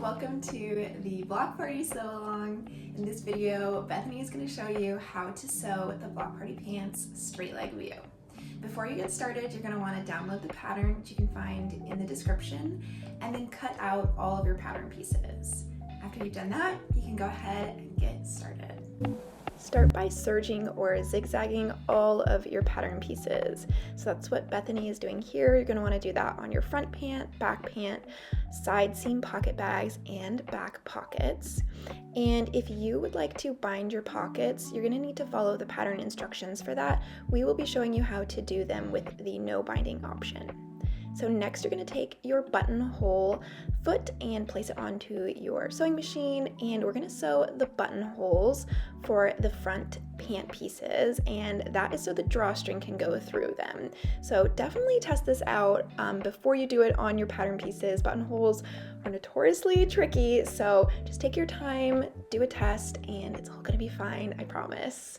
welcome to the Block Party Sew Along. In this video, Bethany is going to show you how to sew the Block Party Pants straight leg view. Before you get started, you're going to want to download the pattern, which you can find in the description, and then cut out all of your pattern pieces. After you've done that, you can go ahead and get started. Start by serging or zigzagging all of your pattern pieces. So that's what Bethany is doing here. You're going to want to do that on your front pant, back pant, side seam pocket bags, and back pockets. And if you would like to bind your pockets, you're going to need to follow the pattern instructions for that. We will be showing you how to do them with the no binding option. So next you're going to take your buttonhole foot and place it onto your sewing machine, and we're going to sew the buttonholes for the front pant pieces, and that is so the drawstring can go through them. So definitely test this out before you do it on your pattern pieces. Buttonholes are notoriously tricky, so just take your time, do a test, and it's all going to be fine, I promise.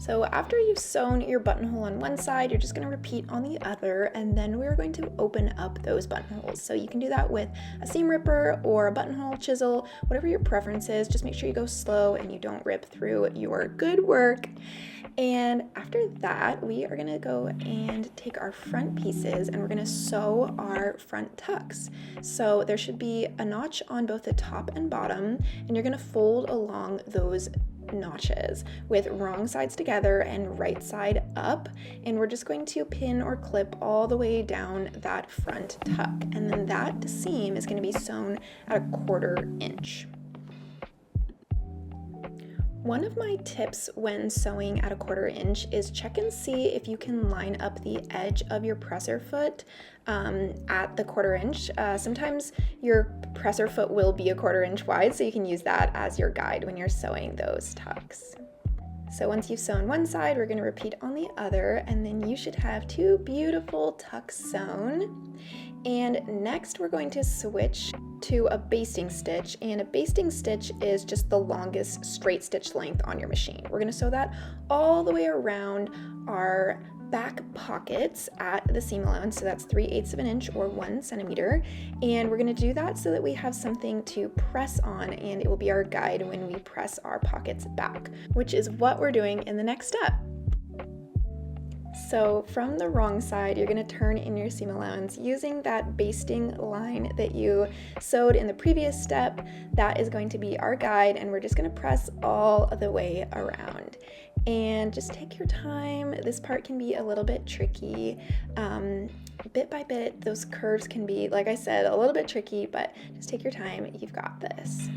So after you've sewn your buttonhole on one side, you're just going to repeat on the other, and then we're going to open up those buttonholes. So you can do that with a seam ripper or a buttonhole chisel, whatever your preference is. Just make sure you go slow and you don't rip through your good work. And after that, we are going to go and take our front pieces and we're going to sew our front tucks. So there should be a notch on both the top and bottom, and you're going to fold along those notches with wrong sides together and right side up, and we're just going to pin or clip all the way down that front tuck, and then that seam is going to be sewn at 1/4 inch. One of my tips when sewing at 1/4 inch is check and see if you can line up the edge of your presser foot at the 1/4 inch. Sometimes your presser foot will be 1/4 inch wide, so you can use that as your guide when you're sewing those tucks. So once you've sewn one side, we're going to repeat on the other, and then you should have two beautiful tucks sewn. And next we're going to switch to a basting stitch, and a basting stitch is just the longest straight stitch length on your machine. We're going to sew that all the way around our back pockets at the seam allowance, so that's 3/8 of an inch or 1 centimeter, and we're going to do that so that we have something to press on, and it will be our guide when we press our pockets back, which is what we're doing in the next step. So from the wrong side, you're going to turn in your seam allowance using that basting line that you sewed in the previous step. That is going to be our guide, and we're just going to press all the way around. And just take your time. This part can be a little bit tricky. Bit by bit, those curves can be, like I said, a little bit tricky, but just take your time. You've got this.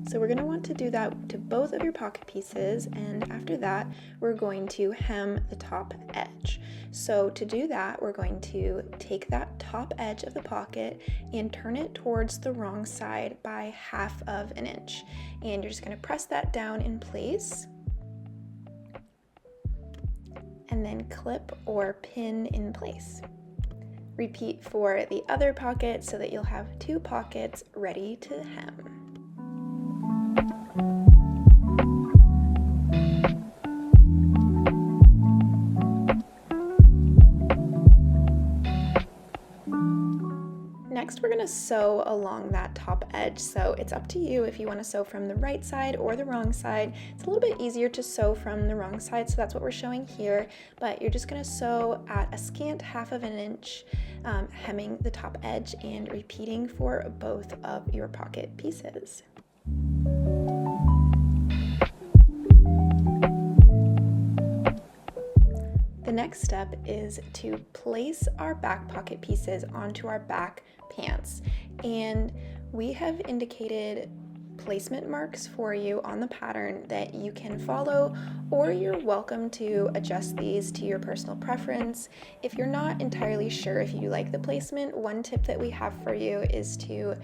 So we're going to want to do that to both of your pocket pieces, and after that we're going to hem the top edge. So to do that, we're going to take that top edge of the pocket and turn it towards the wrong side by 1/2 of an inch, and you're just going to press that down in place and then clip or pin in place. Repeat for the other pocket so that you'll have 2 pockets ready to hem. Next, we're going to sew along that top edge, so it's up to you if you want to sew from the right side or the wrong side. It's a little bit easier to sew from the wrong side, so that's what we're showing here, but you're just going to sew at a scant 1/2 of an inch, hemming the top edge and repeating for both of your pocket pieces. The next step is to place our back pocket pieces onto our back pants, and we have indicated placement marks for you on the pattern that you can follow, or you're welcome to adjust these to your personal preference. If you're not entirely sure if you like the placement, one tip that we have for you is to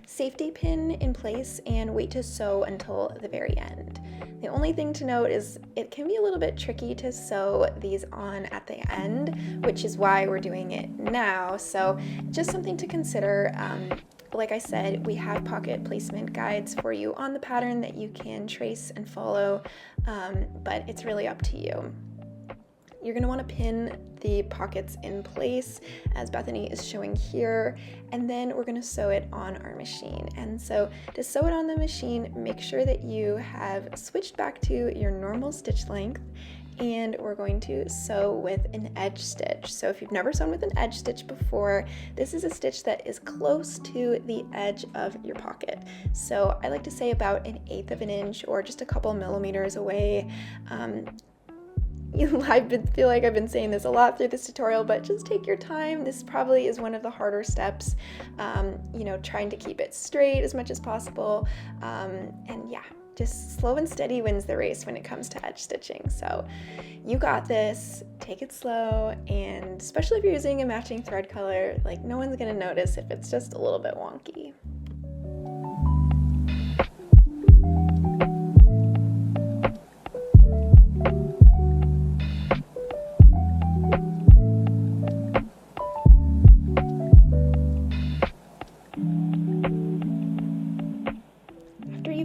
safety pin in place and wait to sew until the very end. The only thing to note is it can be a little bit tricky to sew these on at the end, which is why we're doing it now. So just something to consider. Like I said, we have pocket placement guides for you on the pattern that you can trace and follow, but it's really up to you. You're going to want to pin the pockets in place as Bethany is showing here, and then we're going to sew it on our machine. And so to sew it on the machine, make sure that you have switched back to your normal stitch length, and we're going to sew with an edge stitch. So if you've never sewn with an edge stitch before, this is a stitch that is close to the edge of your pocket. So I like to say about 1/8 of an inch or just a couple millimeters away. I feel like I've been saying this a lot through this tutorial, but just take your time. This probably is one of the harder steps, trying to keep it straight as much as possible. And yeah, just slow and steady wins the race when it comes to edge stitching. So you got this, take it slow, and especially if you're using a matching thread color, like no one's gonna notice if it's just a little bit wonky.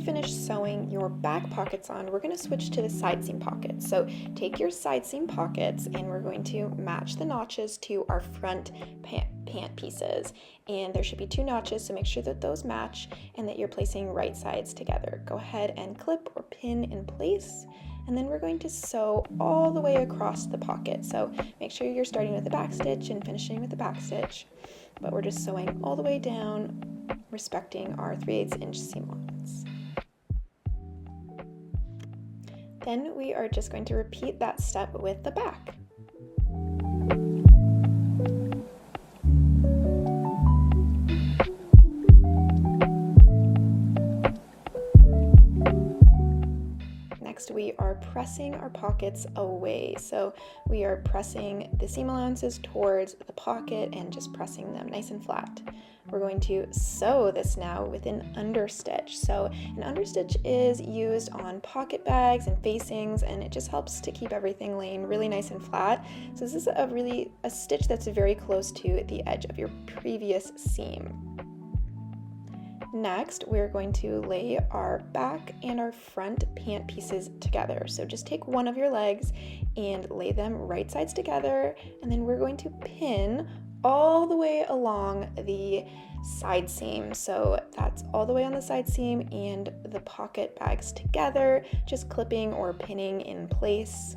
Finish sewing your back pockets on, we're going to switch to the side seam pockets. So take your side seam pockets and we're going to match the notches to our front pant pieces. And there should be 2 notches, so make sure that those match and that you're placing right sides together. Go ahead and clip or pin in place. And then we're going to sew all the way across the pocket. So make sure you're starting with the back stitch and finishing with the back stitch. But we're just sewing all the way down, respecting our 3/8 inch seam allowance. Then we are just going to repeat that step with the back. Next, we are pressing our pockets away. So we are pressing the seam allowances towards the pocket and just pressing them nice and flat. We're going to sew this now with an understitch. So an understitch is used on pocket bags and facings, and it just helps to keep everything laying really nice and flat. So this is a stitch that's very close to the edge of your previous seam. Next, we're going to lay our back and our front pant pieces together. So just take one of your legs and lay them right sides together, and then we're going to pin all the way along the side seam. So that's all the way on the side seam and the pocket bags together, just clipping or pinning in place.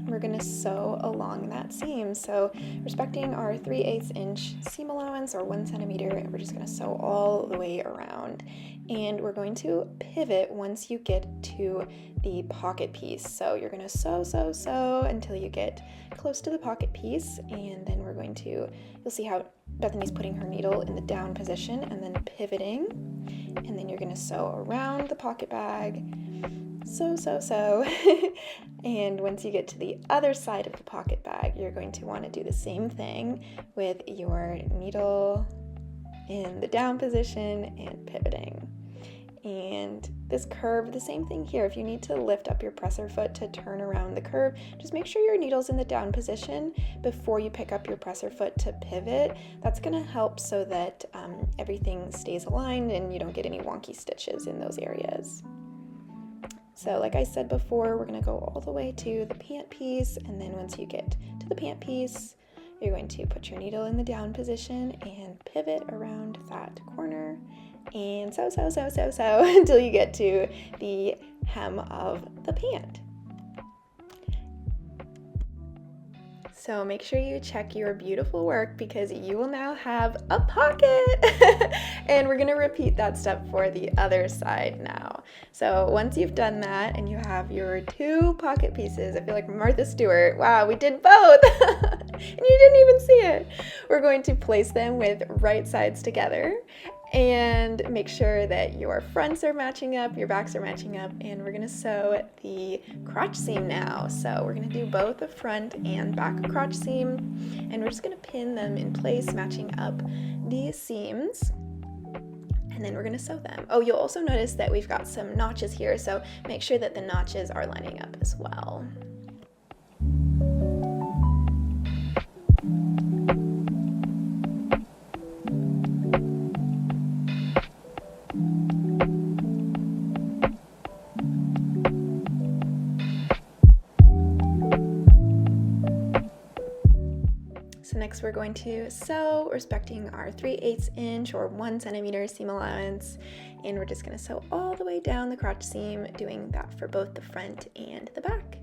We're going to sew along that seam. So respecting our 3/8 inch seam allowance or 1 centimeter, we're just going to sew all the way around. And we're going to pivot once you get to the pocket piece. So you're going to sew until you get close to the pocket piece, and then we're going to, you'll see how Bethany's putting her needle in the down position and then pivoting, and then you're going to sew around the pocket bag. Sew. And once you get to the other side of the pocket bag, you're going to want to do the same thing with your needle in the down position and pivoting. And this curve, the same thing here. If you need to lift up your presser foot to turn around the curve, just make sure your needle's in the down position before you pick up your presser foot to pivot. That's going to help so that everything stays aligned and you don't get any wonky stitches in those areas. So like I said before, we're going to go all the way to the pant piece, and then once you get to the pant piece, you're going to put your needle in the down position and pivot around that corner and sew until you get to the hem of the pant. So make sure you check your beautiful work because you will now have a pocket. And we're gonna repeat that step for the other side now. So once you've done that and you have your 2 pocket pieces, I feel like Martha Stewart, wow, we did both. And you didn't even see it. We're going to place them with right sides together and make sure that your fronts are matching up, your backs are matching up, and we're gonna sew the crotch seam now. So we're gonna do both the front and back crotch seam, and we're just gonna pin them in place, matching up these seams, and then we're gonna sew them. Oh, you'll also notice that we've got some notches here, so make sure that the notches are lining up as well. So next we're going to sew, respecting our 3/8 inch or 1 centimeter seam allowance, and we're just going to sew all the way down the crotch seam, doing that for both the front and the back.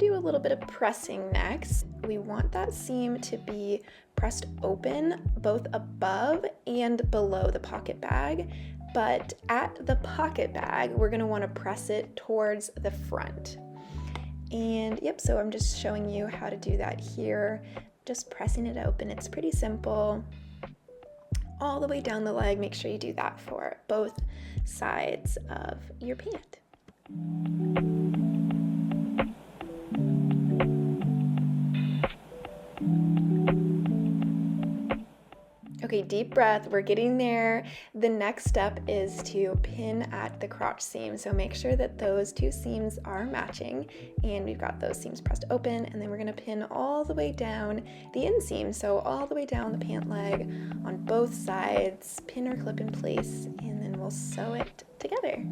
A little bit of pressing next. We want that seam to be pressed open both above and below the pocket bag, but at the pocket bag we're going to want to press it towards the front. And yep, so I'm just showing you how to do that here, just pressing it open. It's pretty simple. All the way down the leg, make sure you do that for both sides of your pant. Okay, deep breath, we're getting there. The next step is to pin at the crotch seam. So make sure that those 2 seams are matching, and we've got those seams pressed open, and then we're gonna pin all the way down the inseam. So all the way down the pant leg on both sides, pin or clip in place, and then we'll sew it together.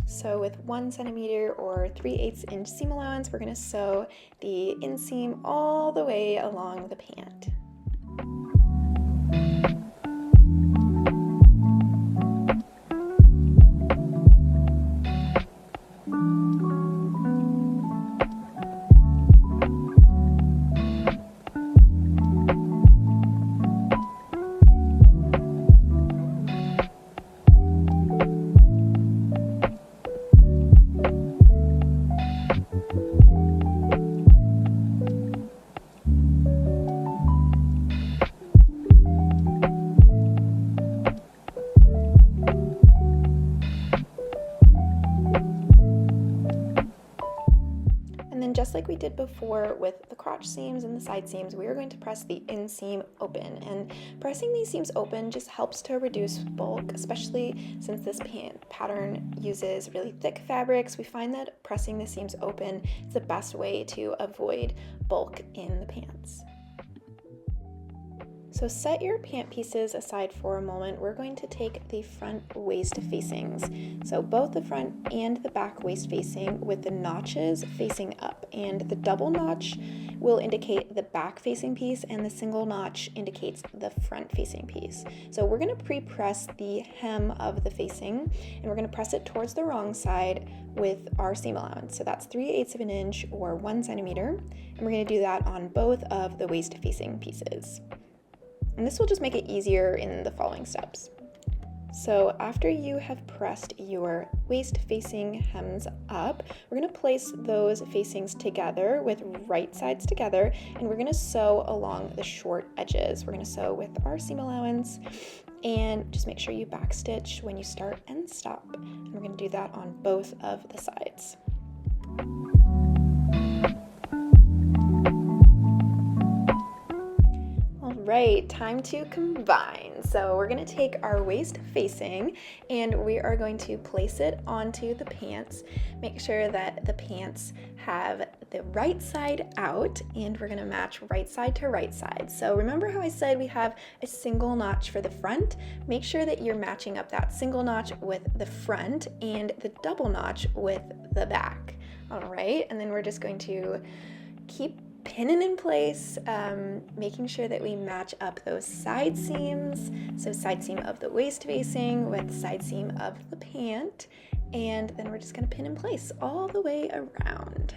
So with 1 centimeter or 3/8 inch seam allowance, we're going to sew the inseam all the way along the pant. Just like we did before with the crotch seams and the side seams, we are going to press the inseam open. And pressing these seams open just helps to reduce bulk, especially since this pant pattern uses really thick fabrics. We find that pressing the seams open is the best way to avoid bulk in the pants. So set your pant pieces aside for a moment. We're going to take the front waist facings. So both the front and the back waist facing with the notches facing up. And the double notch will indicate the back facing piece and the single notch indicates the front facing piece. So we're going to pre-press the hem of the facing and we're going to press it towards the wrong side with our seam allowance. So that's 3/8 of an inch or 1 centimeter. And we're going to do that on both of the waist facing pieces. And this will just make it easier in the following steps. So after you have pressed your waist facing hems up, we're going to place those facings together with right sides together, and we're going to sew along the short edges. We're going to sew with our seam allowance, and just make sure you backstitch when you start and stop. And we're going to do that on both of the sides. Right, time to combine. So we're going to take our waist facing and we are going to place it onto the pants. Make sure that the pants have the right side out, and we're going to match right side to right side. So remember how I said we have a single notch for the front? Make sure that you're matching up that single notch with the front and the double notch with the back. All right, and then we're just going to keep pinning in place, making sure that we match up those side seams. So side seam of the waist facing with side seam of the pant, and then we're just going to pin in place all the way around.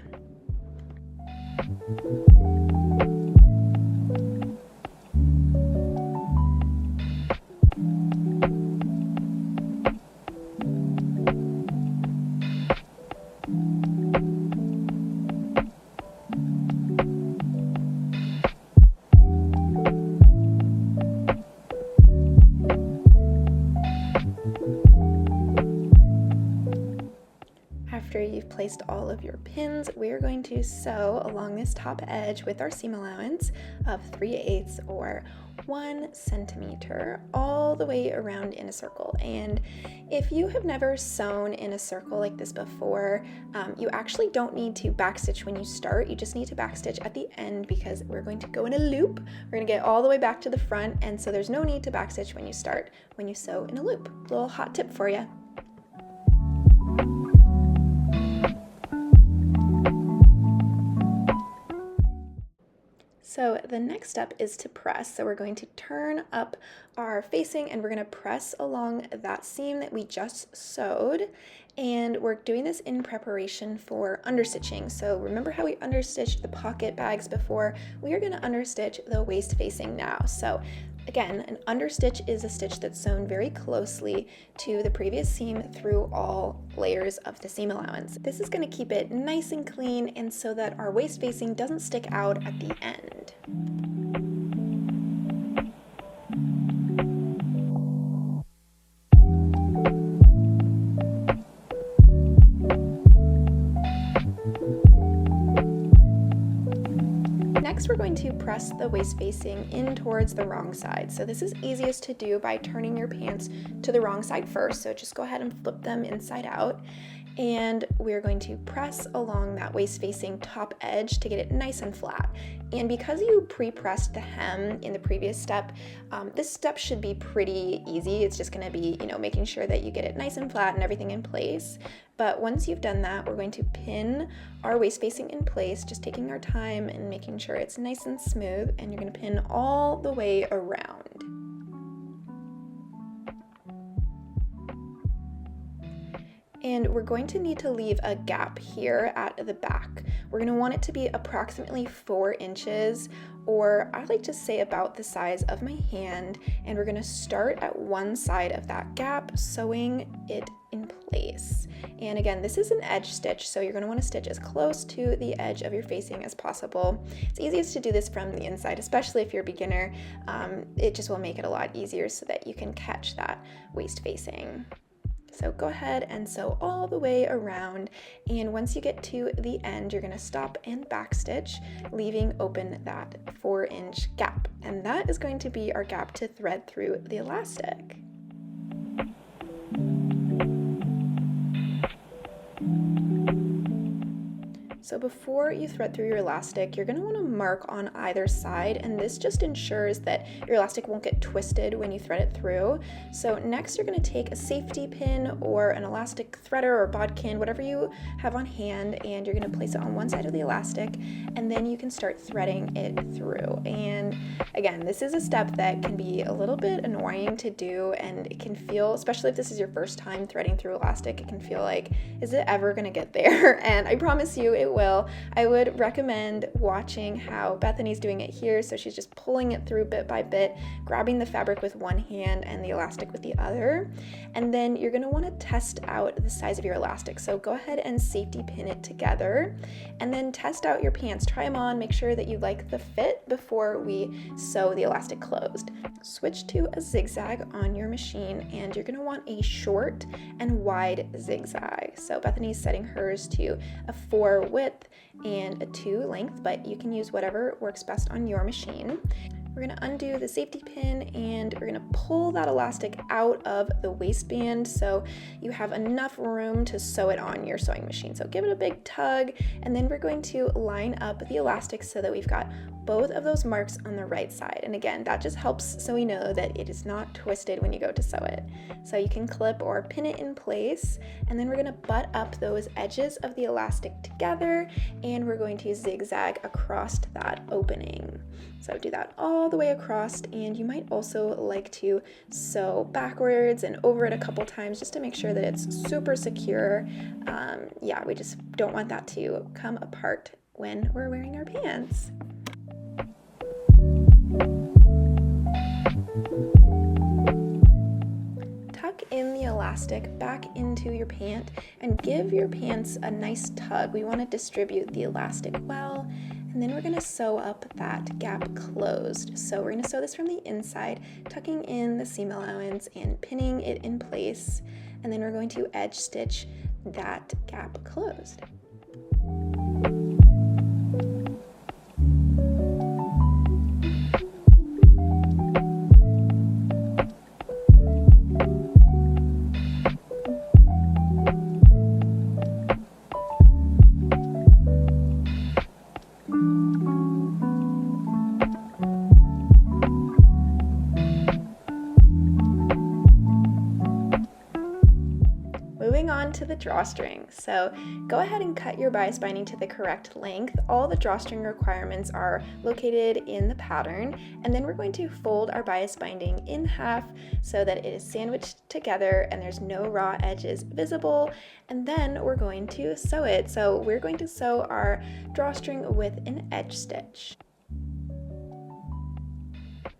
After you've placed all of your pins, we are going to sew along this top edge with our seam allowance of 3/8 or 1 centimeter all the way around in a circle. And if you have never sewn in a circle like this before, you actually don't need to backstitch when you start. You just need to backstitch at the end because we're going to go in a loop. We're going to get all the way back to the front, and so there's no need to backstitch when you start, when you sew in a loop. Little hot tip for you. So the next step is to press. So we're going to turn up our facing and we're going to press along that seam that we just sewed. And we're doing this in preparation for understitching. So remember how we understitched the pocket bags before? We are going to understitch the waist facing now. So again, an understitch is a stitch that's sewn very closely to the previous seam through all layers of the seam allowance. This is going to keep it nice and clean and so that our waist facing doesn't stick out at the end. Next, we're going to press the waist facing in towards the wrong side. So this is easiest to do by turning your pants to the wrong side first. So just go ahead and flip them inside out. And we're going to press along that waist facing top edge to get it nice and flat. And because you pre-pressed the hem in the previous step, this step should be pretty easy. It's just going to be, making sure that you get it nice and flat and everything in place. But once you've done that, we're going to pin our waist facing in place, just taking our time and making sure it's nice and smooth, and you're going to pin all the way around. And we're going to need to leave a gap here at the back. We're going to want it to be approximately 4 inches, or I like to say about the size of my hand, and we're going to start at one side of that gap, sewing it in place. And again, this is an edge stitch, so you're going to want to stitch as close to the edge of your facing as possible. It's easiest to do this from the inside, especially if you're a beginner. It just will make it a lot easier so that you can catch that waist facing. So go ahead and sew all the way around, and once you get to the end, you're going to stop and backstitch, leaving open that 4-inch gap. And that is going to be our gap to thread through the elastic. So before you thread through your elastic, you're going to want to mark on either side, and this just ensures that your elastic won't get twisted when you thread it through. So next you're going to take a safety pin or an elastic threader or bodkin, whatever you have on hand, and you're going to place it on one side of the elastic, and then you can start threading it through. And again, this is a step that can be a little bit annoying to do, and it can feel, especially if this is your first time threading through elastic, it can feel like, is it ever going to get there? And I promise you it will. will. I would recommend watching how Bethany's doing it here. So she's just pulling it through bit by bit, grabbing the fabric with one hand and the elastic with the other. And then you're gonna wanna test out the size of your elastic. So go ahead and safety pin it together and then test out your pants. Try them on, make sure that you like the fit before we sew the elastic closed. Switch to a zigzag on your machine and you're gonna want a short and wide zigzag. So Bethany's setting hers to a 4 width and a 2 length, but you can use whatever works best on your machine. We're gonna undo the safety pin and we're gonna pull that elastic out of the waistband so you have enough room to sew it on your sewing machine. So give it a big tug and then we're going to line up the elastic so that we've got both of those marks on the right side. And again, that just helps so we know that it is not twisted when you go to sew it. So you can clip or pin it in place and then we're gonna butt up those edges of the elastic together and we're going to zigzag across that opening. So do that all the way across, and you might also like to sew backwards and over it a couple times just to make sure that it's super secure. Yeah, we just don't want that to come apart when we're wearing our pants. Tuck in the elastic back into your pant and give your pants a nice tug. We want to distribute the elastic well. And then we're going to sew up that gap closed. So we're going to sew this from the inside, tucking in the seam allowance and pinning it in place. And then we're going to edge stitch that gap closed. Moving on to the drawstring. So go ahead and cut your bias binding to the correct length. All the drawstring requirements are located in the pattern, and then we're going to fold our bias binding in half so that it is sandwiched together and there's no raw edges visible, and then we're going to sew it. So we're going to sew our drawstring with an edge stitch.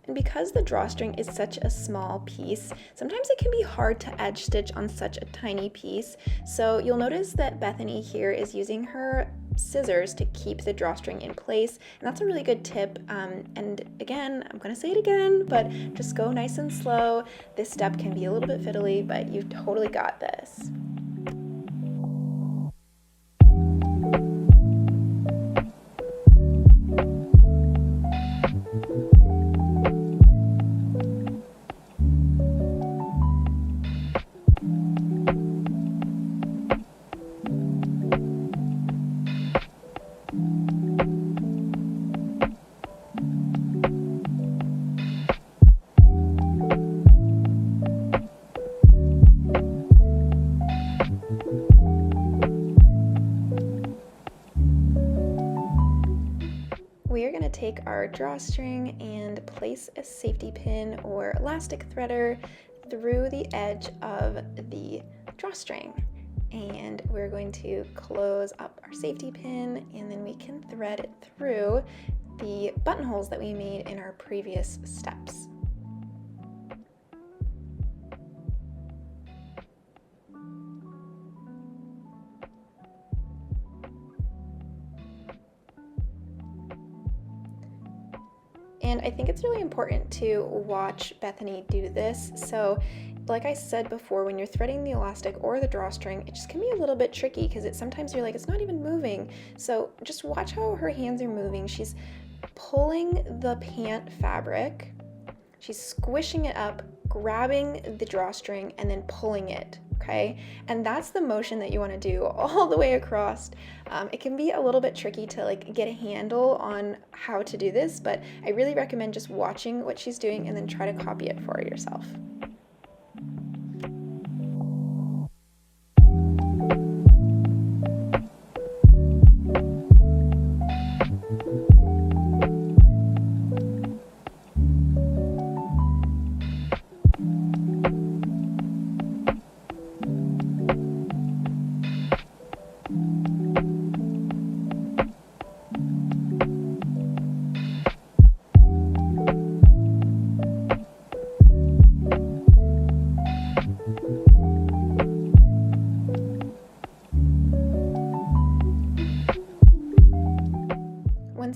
And because the drawstring is such a small piece, sometimes it can be hard to edge stitch on such a tiny piece. So you'll notice that Bethany here is using her scissors to keep the drawstring in place, and that's a really good tip. And again, I'm gonna say it again, but just go nice and slow. This step can be a little bit fiddly, but you've totally got this. We are going to take our drawstring and place a safety pin or elastic threader through the edge of the drawstring. And we're going to close up our safety pin, and then we can thread it through the buttonholes that we made in our previous steps. And I think it's really important to watch Bethany do this. So like I said before, when you're threading the elastic or the drawstring, it just can be a little bit tricky because sometimes you're like, it's not even moving. So just watch how her hands are moving. She's pulling the pant fabric, she's squishing it up, grabbing the drawstring, and then pulling it. Okay, and that's the motion that you want to do all the way across. It can be a little bit tricky to get a handle on how to do this, but I really recommend just watching what she's doing and then try to copy it for yourself.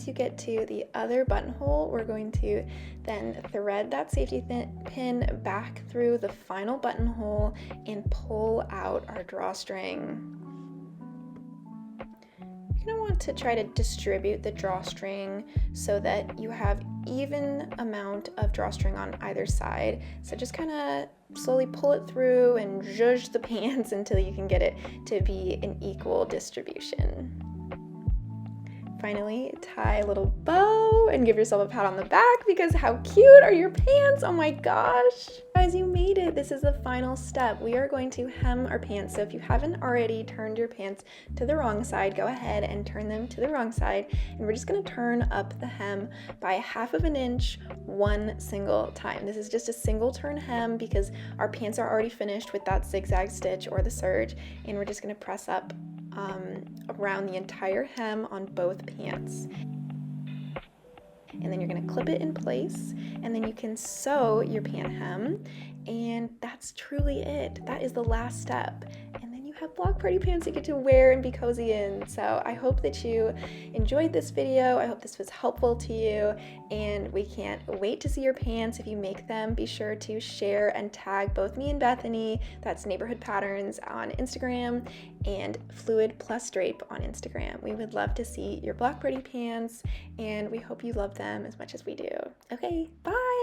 once you get to the other buttonhole, we're going to then thread that safety pin back through the final buttonhole and pull out our drawstring. You're going to want to try to distribute the drawstring so that you have even amount of drawstring on either side. So just kind of slowly pull it through and zhuzh the pants until you can get it to be an equal distribution. Finally, tie a little bow and give yourself a pat on the back because how cute are your pants? Oh my gosh. Guys, you made it. This is the final step. We are going to hem our pants. So if you haven't already turned your pants to the wrong side, go ahead and turn them to the wrong side. And we're just going to turn up the hem by 1/2 inch one single time. This is just a single turn hem because our pants are already finished with that zigzag stitch or the serge. And we're just going to press up around the entire hem on both pants. And then you're going to clip it in place, and then you can sew your pant hem, and that's truly it. That is the last step. And then you have block party pants you get to wear and be cozy in. So I hope that you enjoyed this video. I hope this was helpful to you, and we can't wait to see your pants. If you make them, be sure to share and tag both me and Bethany. That's Neighborhood Patterns on Instagram and Fluid Plus Drape on Instagram. We would love to see your block party pants, and we hope you love them as much as we do. Okay, bye!